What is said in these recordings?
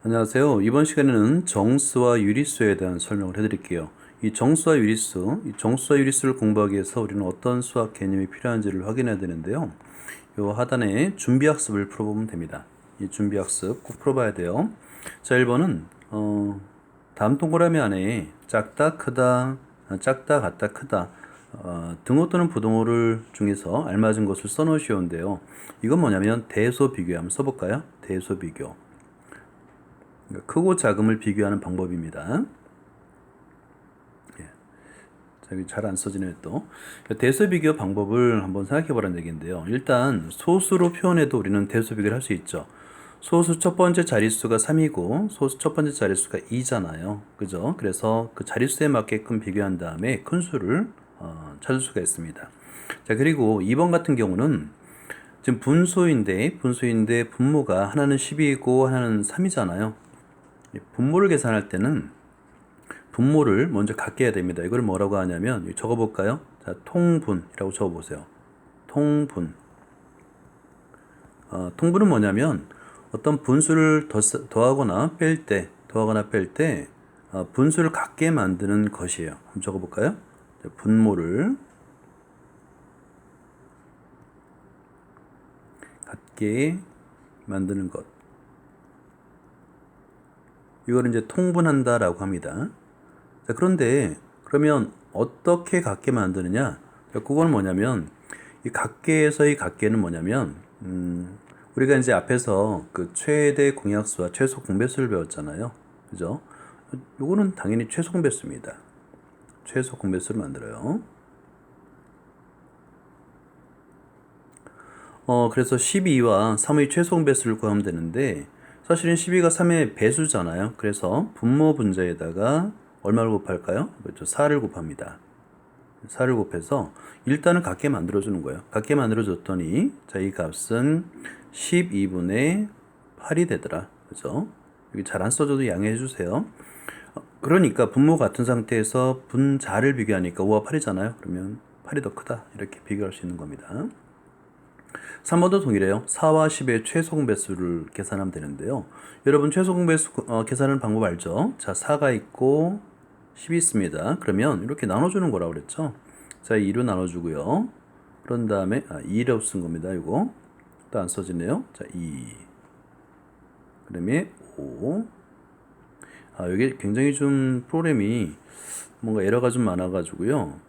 안녕하세요. 이번 시간에는 정수와 유리수에 대한 설명을 해드릴게요. 이 정수와 유리수를 공부하기 위해서 우리는 어떤 수학 개념이 필요한지를 확인해야 되는데요. 이 하단에 준비학습을 풀어보면 됩니다. 이 준비학습 꼭 풀어봐야 돼요. 자, 1번은 다음 동그라미 안에 작다, 크다, 작다, 같다, 크다 등호 또는 부등호를 중에서 알맞은 것을 써놓으시오는데요. 이건 뭐냐면 대소 비교 한번 써볼까요? 대소 비교. 크고 작음을 비교하는 방법입니다. 예. 여기 잘 안 써지네요 또. 대소 비교 방법을 한번 생각해 보라는 얘기인데요. 일단 소수로 표현해도 우리는 대소 비교를 할 수 있죠. 소수 첫 번째 자릿수가 3이고 소수 첫 번째 자릿수가 2잖아요. 그죠? 그래서 그 자릿수에 맞게끔 비교한 다음에 큰 수를 찾을 수가 있습니다. 자, 그리고 2번 같은 경우는 지금 분수인데 분모가 하나는 10이고 하나는 3이잖아요. 분모를 계산할 때는 분모를 먼저 갖게 해야 됩니다. 이걸 뭐라고 하냐면 적어볼까요? 자, 통분이라고 적어보세요. 통분. 통분은 뭐냐면 어떤 분수를 더하거나 뺄 때 분수를 갖게 만드는 것이에요. 한번 적어볼까요? 자, 분모를 갖게 만드는 것. 이걸 이제 통분한다라고 합니다. 자, 그런데 그러면 어떻게 갖게 만드느냐? 그건 뭐냐면 이 갖게에서의 갖게는 뭐냐면 우리가 이제 앞에서 그 최대 공약수와 최소 공배수를 배웠잖아요. 그죠? 요거는 당연히 최소 공배수입니다. 최소 공배수를 만들어요. 그래서 12와 3의 최소 공배수를 구하면 되는데 사실은 12가 3의 배수잖아요. 그래서 분모 분자에다가 얼마를 곱할까요? 그렇죠. 4를 곱합니다. 4를 곱해서 일단은 같게 만들어주는 거예요. 같게 만들어줬더니 자, 이 값은 12분의 8이 되더라. 그죠? 여기 잘 안 써줘도 양해해 주세요. 그러니까 분모 같은 상태에서 분자를 비교하니까 5와 8이잖아요. 그러면 8이 더 크다. 이렇게 비교할 수 있는 겁니다. 3번도 동일해요. 4와 10의 최소 공배수를 계산하면 되는데요. 여러분 최소 공배수 계산하는 방법 알죠? 자, 4가 있고 10이 있습니다. 그러면 이렇게 나눠주는 거라고 그랬죠? 자, 2로 나눠주고요. 그런 다음에 2를 쓴 겁니다. 이거 또 안 써지네요. 자, 2 그 다음에 5 여기 굉장히 좀 프로그램이 뭔가 에러가 좀 많아가지고요.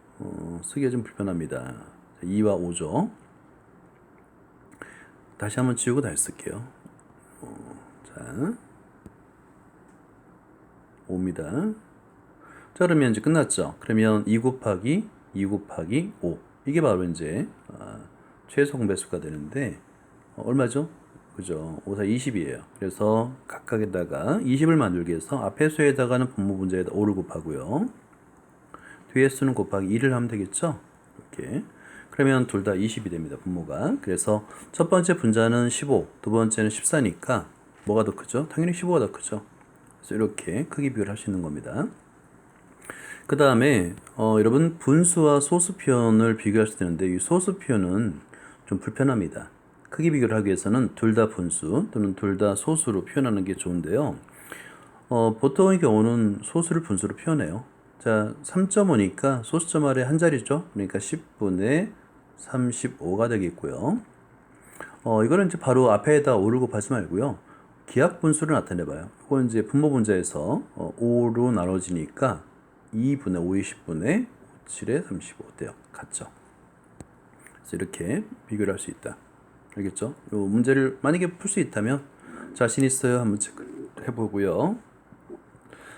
쓰기가 좀 불편합니다. 자, 2와 5죠. 다시 한번 지우고 다시 쓸게요. 자, 5입니다. 자, 그러면 이제 끝났죠. 그러면 2 곱하기 5. 이게 바로 이제 최소 공배수가 되는데 얼마죠? 그죠? 5, 4, 20이에요. 그래서 각각에다가 20을 만들기 위해서 앞에 수에다가는 분모 분자에다 5를 곱하고요. 뒤에 수는 곱하기 2를 하면 되겠죠? 이렇게. 그러면 둘 다 20이 됩니다. 분모가. 그래서 첫 번째 분자는 15, 두 번째는 14니까 뭐가 더 크죠? 당연히 15가 더 크죠. 그래서 이렇게 크기 비교를 할 수 있는 겁니다. 그 다음에 여러분 분수와 소수 표현을 비교할 수 있는데 이 소수 표현은 좀 불편합니다. 크기 비교를 하기 위해서는 둘 다 분수 또는 둘 다 소수로 표현하는 게 좋은데요. 보통의 경우는 소수를 분수로 표현해요. 자, 3.5니까 소수점 아래 한 자리죠. 그러니까 10분의 35가 되겠고요. 이거는 이제 바로 앞에다 5를 곱하지 말고요. 기하 분수를 나타내봐요. 이건 이제 분모 분자에서 5로 나눠지니까 2분의 5, 20분의 7에 35 어때요? 같죠? 그래서 이렇게 비교를 할 수 있다. 알겠죠? 이 문제를 만약에 풀 수 있다면 자신 있어요? 한번 해보고요.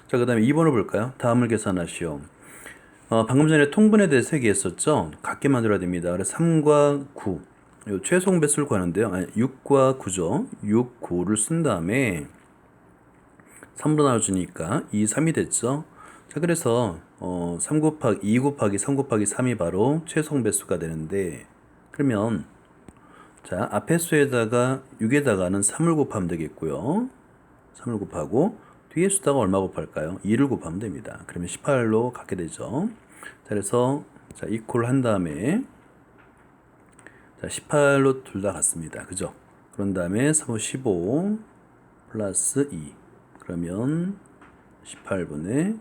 자, 그 다음에 2번을 볼까요? 다음을 계산하시오. 방금 전에 통분에 대해서 얘기했었죠? 같게 만들어야 됩니다. 그래서 3과 9 최소 공배수를 구하는데요. 6과 9죠. 6, 9를 쓴 다음에 3으로 나눠주니까 2, 3이 됐죠. 자, 그래서 3 곱하기 2 곱하기 3 곱하기 3이 바로 최소 공배수가 되는데 그러면 자, 앞에 수에다가 6에다가는 3을 곱하면 되겠고요. 3을 곱하고 뒤에 수다가 얼마 곱할까요? 2를 곱하면 됩니다. 그러면 18로 갖게 되죠. 자, 그래서 자, 이퀄 한 다음에 자, 18로 둘 다 같습니다. 그죠? 그런 다음에 3, 15 플러스 2 그러면 18분의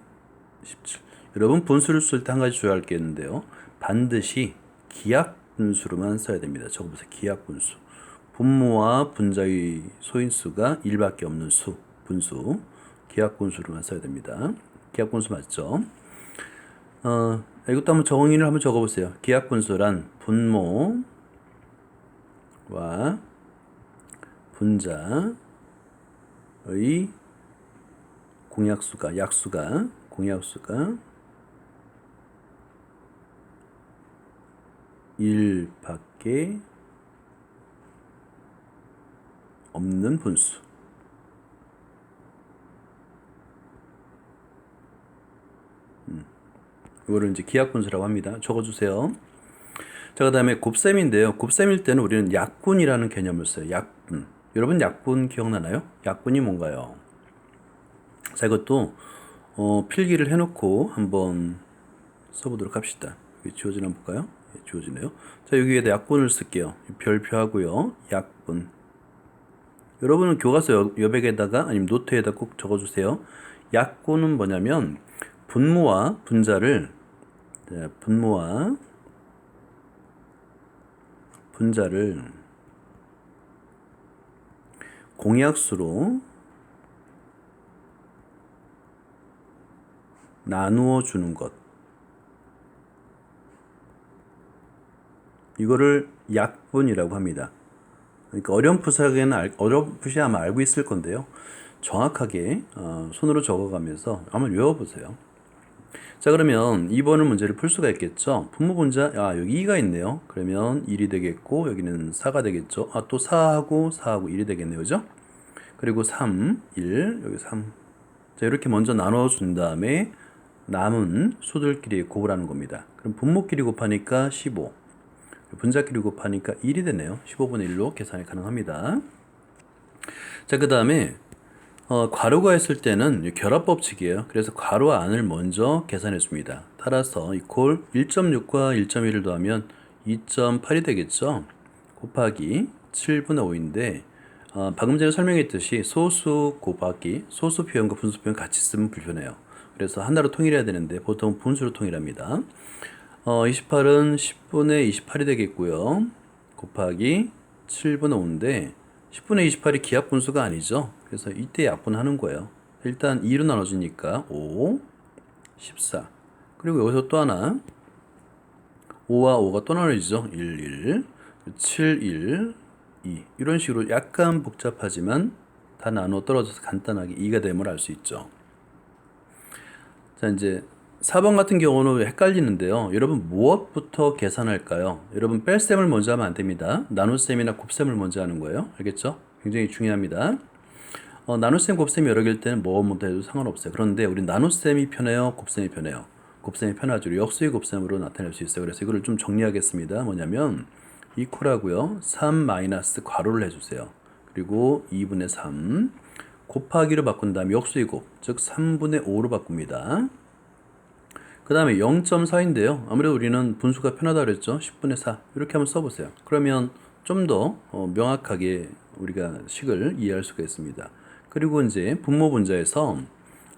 17. 여러분 분수를 쓸 때 한 가지 주의할 게 있는데요. 반드시 기하 분수로만 써야 됩니다. 적어보세요. 기하 분수. 분모와 분자의 소인수가 1밖에 없는 수, 분수. 기하 분수로만 써야 됩니다. 기하 분수 맞죠? 이것도 한번 정의를 한번 적어보세요. 기하 분수란 분모와 분자의 공약수가 1밖에 없는 분수. 이거를 이제 기하분수라고 합니다. 적어주세요. 자, 그 다음에 곱셈인데요. 곱셈일 때는 우리는 약분이라는 개념을 써요. 약분. 여러분 약분 기억나나요? 약분이 뭔가요? 자, 이것도 필기를 해놓고 한번 써보도록 합시다. 지워지나 볼까요? 네, 지워지네요. 자, 여기에다 약분을 쓸게요. 별표하고요. 약분. 여러분은 교과서 여백에다가 아니면 노트에다 꼭 적어주세요. 약분은 뭐냐면 분모와 분자를 공약수로 나누어 주는 것. 이거를 약분이라고 합니다. 그러니까 어렴풋이 아마 알고 있을 건데요. 정확하게 손으로 적어가면서 한번 외워보세요. 자, 그러면 2번의 문제를 풀 수가 있겠죠. 분모 분자, 여기 2가 있네요. 그러면 1이 되겠고 여기는 4가 되겠죠. 또 4하고 1이 되겠네요. 그죠? 그리고 3, 1, 여기 3. 자, 이렇게 먼저 나눠준 다음에 남은 수들끼리 곱으라는 겁니다. 그럼 분모끼리 곱하니까 15. 분자끼리 곱하니까 1이 되네요. 15분의 1로 계산이 가능합니다. 자, 그 다음에 괄호가 했을 때는 결합법칙이에요. 그래서 괄호 안을 먼저 계산해 줍니다. 따라서 이퀄 1.6과 1.1을 더하면 2.8이 되겠죠. 곱하기 7분의 5인데 방금 전에 설명했듯이 소수 곱하기 소수 표현과 분수 표현 같이 쓰면 불편해요. 그래서 하나로 통일해야 되는데 보통 분수로 통일합니다. 28은 10분의 28이 되겠고요. 곱하기 7분의 5인데 10분의 28이 기하분수가 아니죠. 그래서 이때 약분하는 거예요. 일단 2로 나눠주니까 5, 14. 그리고 여기서 또 하나 5와 5가 또 나눠지죠. 1, 1, 7, 1, 2. 이런 식으로 약간 복잡하지만 다 나눠 떨어져서 간단하게 2가 됨을 알 수 있죠. 자, 이제 4번 같은 경우는 헷갈리는데요. 여러분 무엇부터 계산할까요? 여러분 뺄셈을 먼저 하면 안 됩니다. 나눗셈이나 곱셈을 먼저 하는 거예요. 알겠죠? 굉장히 중요합니다. 나눗셈, 곱셈이 여러 개일 때는 뭐부터 해도 상관없어요. 그런데 우리 나눗셈이 편해요? 곱셈이 편해요? 곱셈이 편하죠. 역수의 곱셈으로 나타낼 수 있어요. 그래서 이거를 좀 정리하겠습니다. 뭐냐면 이퀄하고요. 3 마이너스 괄호를 해주세요. 그리고 2분의 3 곱하기로 바꾼 다음에 역수의 곱, 즉 3분의 5로 바꿉니다. 그 다음에 0.4인데요. 아무래도 우리는 분수가 편하다 그랬죠. 10분의 4 이렇게 한번 써보세요. 그러면 좀 더 명확하게 우리가 식을 이해할 수가 있습니다. 그리고 이제 분모 분자에서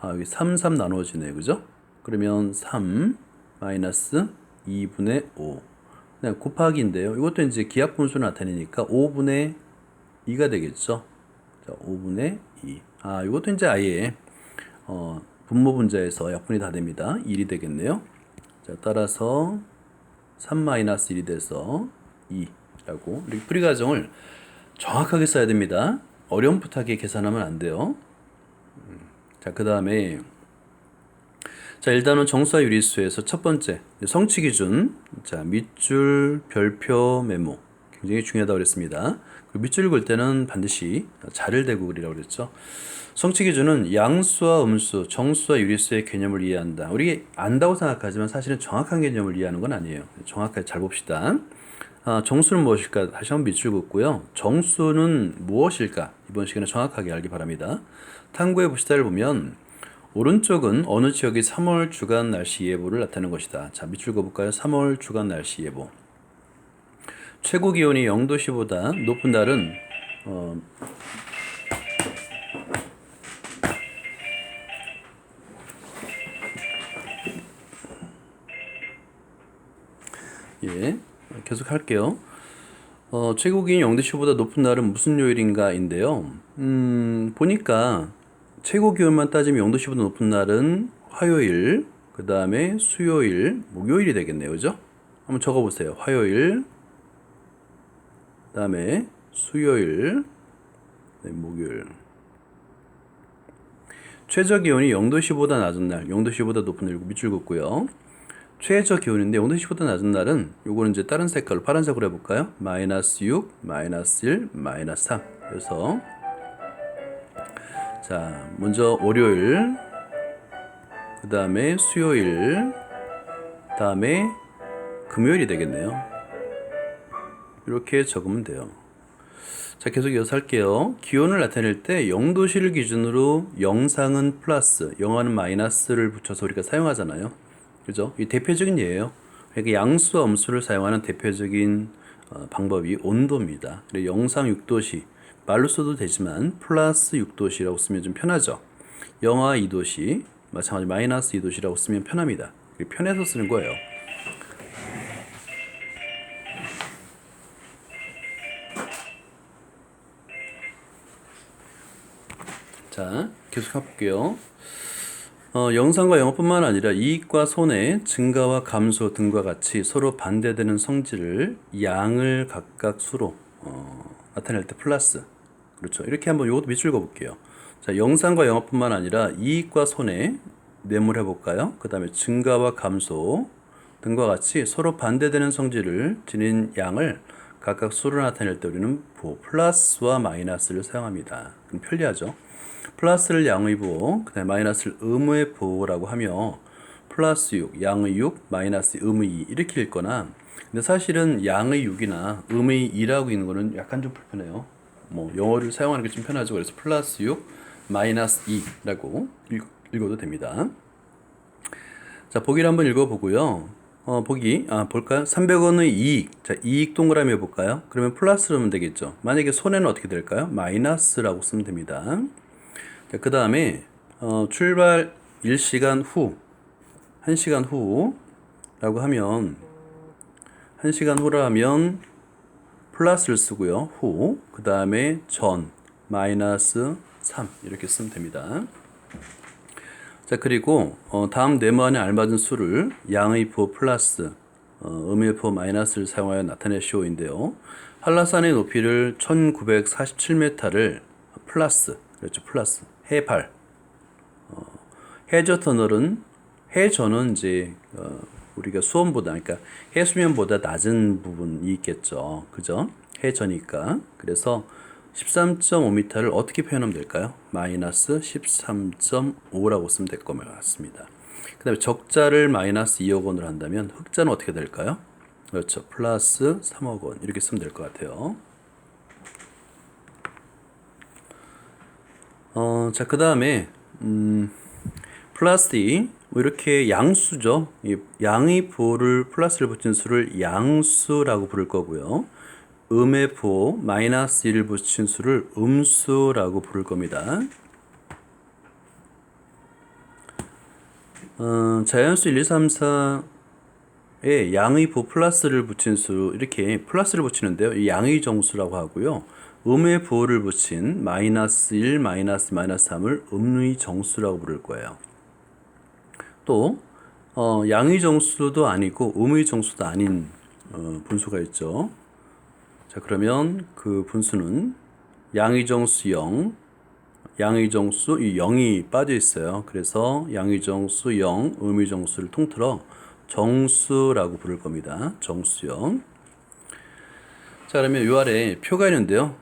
여기 3, 3 나누어지네요. 그죠? 그러면 3 마이너스 2분의 5 그다음 곱하기인데요. 이것도 이제 기하분수 나타내니까 5분의 2가 되겠죠. 자, 5분의 2. 이것도 이제 아예 분모 분자에서 약분이 다 됩니다. 1이 되겠네요. 자, 따라서 3-1이 돼서 2라고 이렇게 풀이 과정을 정확하게 써야 됩니다. 어렴풋하게 계산하면 안 돼요. 자, 그 다음에 자, 일단은 정수와 유리수에서 첫 번째 성취 기준. 자, 밑줄, 별표, 메모 굉장히 중요하다고 그랬습니다. 밑줄을 그을 때는 반드시 자를 대고 그리라고 그랬죠. 성취 기준은 양수와 음수, 정수와 유리수의 개념을 이해한다. 우리 안다고 생각하지만 사실은 정확한 개념을 이해하는 건 아니에요. 정확하게 잘 봅시다. 정수는 무엇일까? 다시 한번 밑줄 긋고요. 정수는 무엇일까? 이번 시간에 정확하게 알기 바랍니다. 탐구해 보시다를 보면 오른쪽은 어느 지역의 3월 주간 날씨 예보를 나타내는 것이다. 자, 밑줄 그어볼까요? 3월 주간 날씨 예보. 최고 기온이 0도씨보다 높은 날은 예, 계속 할게요. 최고 기온이 0°C보다 높은 날은 무슨 요일인가인데요. 보니까 최고 기온만 따지면 0°C보다 높은 날은 화요일, 그 다음에 수요일, 목요일이 되겠네요. 그죠? 한번 적어보세요. 화요일, 그 다음에 수요일, 네, 목요일. 최저 기온이 0°C보다 낮은 날, 0°C보다 높은 날, 밑줄 긋고요. 최저 기온인데 0°C보다 낮은 날은 요거는 이제 다른 색깔로 파란색으로 해볼까요? 마이너스 6, 마이너스 1, 마이너스 3. 그래서 자, 먼저 월요일, 그 다음에 수요일, 다음에 금요일이 되겠네요. 이렇게 적으면 돼요. 자, 계속 이어서 할게요. 기온을 나타낼 때 0°C를 기준으로 영상은 플러스, 영하는 마이너스를 붙여서 우리가 사용하잖아요. 그죠? 이 대표적인 예예요. 그러니까 양수와 음수를 사용하는 대표적인 방법이 온도입니다. 그래서 영상 6°C, 말로 써도 되지만 플러스 6°C라고 쓰면 좀 편하죠. 영하 2°C, 마찬가지 마이너스 2°C라고 쓰면 편합니다. 편해서 쓰는 거예요. 자, 계속 해볼게요. 영상과 영어뿐만 아니라 이익과 손해, 증가와 감소 등과 같이 서로 반대되는 성질을 양을 각각 수로 나타낼 때 플러스. 그렇죠. 이렇게 한번 이것도 밑줄 그어볼게요. 자, 영상과 영어뿐만 아니라 이익과 손해, 뇌물 해볼까요? 그 다음에 증가와 감소 등과 같이 서로 반대되는 성질을 지닌 양을 각각 수로 나타낼 때 우리는 플러스와 마이너스를 사용합니다. 그럼 편리하죠. 플러스를 양의 부호, 그 다음에 마이너스를 음의 부호라고 하며 플러스 6, 양의 6, 마이너스 음의 2 이렇게 읽거나, 근데 사실은 양의 6이나 음의 2라고 있는 거는 약간 좀 불편해요. 뭐 영어를 사용하는 게 좀 편하죠. 그래서 플러스 6, 마이너스 2라고 읽어도 됩니다. 자, 보기를 한번 읽어보고요. 볼까요? 300원의 이익. 자, 이익 동그라미 해볼까요? 그러면 플러스로 하면 되겠죠. 만약에 손해는 어떻게 될까요? 마이너스라고 쓰면 됩니다. 그 다음에 출발 1시간 후, 1시간 후라고 하면 1시간 후라 하면 플러스를 쓰고요. 후, 그 다음에 전, 마이너스 3 이렇게 쓰면 됩니다. 자, 그리고 다음 네모안에 알맞은 수를 양의 부호 플러스, 음의 부호 마이너스를 사용하여 나타내시오인데요. 한라산의 높이를 1947m를 플러스, 그렇죠, 플러스 해발. 해저는 이제 우리가 수온보다, 그러니까 해수면보다 낮은 부분이 있겠죠. 그죠? 해저니까. 그래서 13.5m를 어떻게 표현하면 될까요? 마이너스 13.5라고 쓰면 될 것 같습니다. 그 다음에 적자를 마이너스 2억 원으로 한다면 흑자는 어떻게 될까요? 그렇죠. 플러스 3억 원. 이렇게 쓰면 될 것 같아요. 자, 그 다음에, 플러스 2, 이렇게 양수죠. 이 양의 부호를 플러스를 붙인 수를 양수라고 부를 거고요. 음의 부호 마이너스 1을 붙인 수를 음수라고 부를 겁니다. 자연수 1, 2, 3, 4에 양의 부호 플러스를 붙인 수, 이렇게 플러스를 붙이는데요. 이 양의 정수라고 하고요. 음의 부호를 붙인 마이너스 1, 마이너스 3을 음의 정수라고 부를 거예요. 또 양의 정수도 아니고 음의 정수도 아닌 분수가 있죠. 자, 그러면 그 분수는 양의 정수 0, 양의 정수 이 0이 빠져 있어요. 그래서 양의 정수 0, 음의 정수를 통틀어 정수라고 부를 겁니다. 정수형. 자, 그러면 이 아래 표가 있는데요.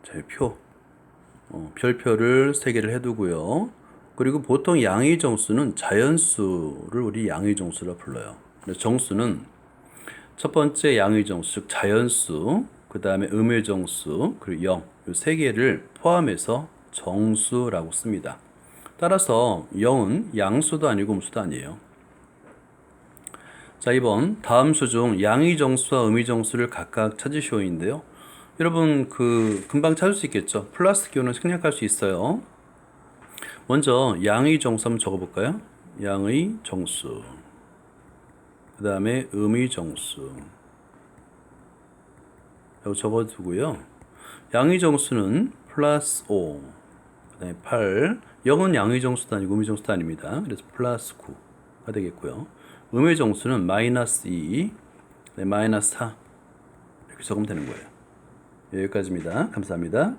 자, 표. 별표를 3개를 해두고요. 그리고 보통 양의 정수는 자연수를 우리 양의 정수라 불러요. 그래서 정수는 첫 번째 양의 정수, 즉 자연수, 그 다음에 음의 정수, 그리고 0, 이 3개를 포함해서 정수라고 씁니다. 따라서 0은 양수도 아니고 음수도 아니에요. 자, 이번 다음 수 중 양의 정수와 음의 정수를 각각 찾으시오인데요. 여러분 금방 찾을 수 있겠죠. 플러스 기호는 생략할 수 있어요. 먼저 양의 정수 한번 적어볼까요? 양의 정수, 그 다음에 음의 정수, 이거 적어두고요. 양의정수는 플러스 5, 그다음에 8. 0은 양의정수도 아니고 음의정수도 아닙니다. 그래서 플러스 9가 되겠고요. 음의정수는 마이너스 2, 네, 마이너스 4 이렇게 적으면 되는 거예요. 여기까지입니다. 감사합니다.